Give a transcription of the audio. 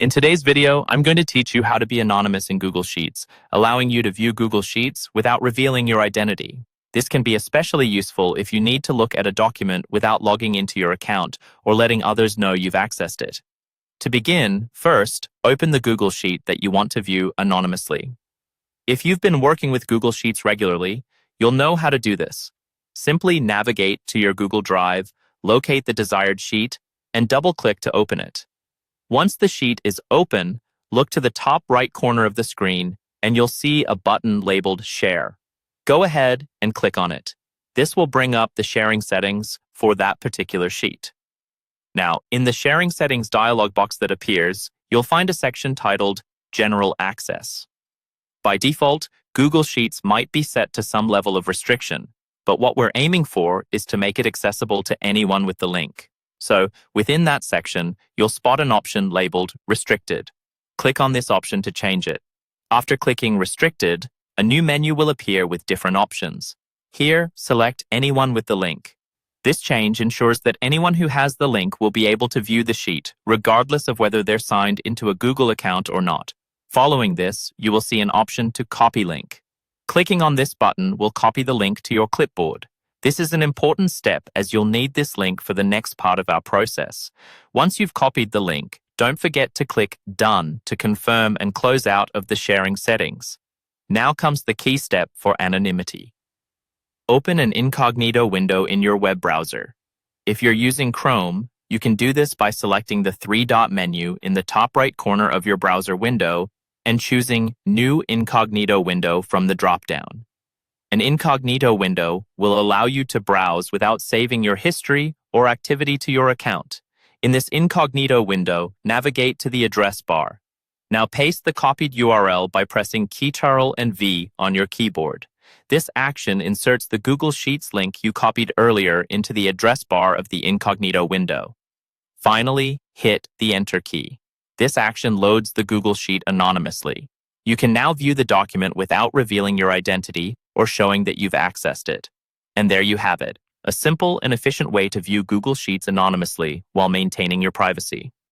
In today's video, I'm going to teach you how to be anonymous in Google Sheets, allowing you to view Google Sheets without revealing your identity. This can be especially useful if you need to look at a document without logging into your account or letting others know you've accessed it. To begin, first, open the Google Sheet that you want to view anonymously. If you've been working with Google Sheets regularly, you'll know how to do this. Simply navigate to your Google Drive, locate the desired sheet, and double-click to open it. Once the sheet is open, look to the top right corner of the screen and you'll see a button labeled Share. Go ahead and click on it. This will bring up the sharing settings for that particular sheet. Now, in the sharing settings dialog box that appears, you'll find a section titled General Access. By default, Google Sheets might be set to some level of restriction, but what we're aiming for is to make it accessible to anyone with the link. So, within that section, you'll spot an option labeled Restricted. Click on this option to change it. After clicking Restricted, a new menu will appear with different options. Here, select Anyone with the link. This change ensures that anyone who has the link will be able to view the sheet, regardless of whether they're signed into a Google account or not. Following this, you will see an option to Copy Link. Clicking on this button will copy the link to your clipboard. This is an important step as you'll need this link for the next part of our process. Once you've copied the link, don't forget to click Done to confirm and close out of the sharing settings. Now comes the key step for anonymity. Open an incognito window in your web browser. If you're using Chrome, you can do this by selecting the three-dot menu in the top right corner of your browser window and choosing New Incognito Window from the drop-down. An incognito window will allow you to browse without saving your history or activity to your account. In this incognito window, navigate to the address bar. Now paste the copied URL by pressing Ctrl and V on your keyboard. This action inserts the Google Sheets link you copied earlier into the address bar of the incognito window. Finally, hit the Enter key. This action loads the Google Sheet anonymously. You can now view the document without revealing your identity or showing that you've accessed it. And there you have it, a simple and efficient way to view Google Sheets anonymously while maintaining your privacy.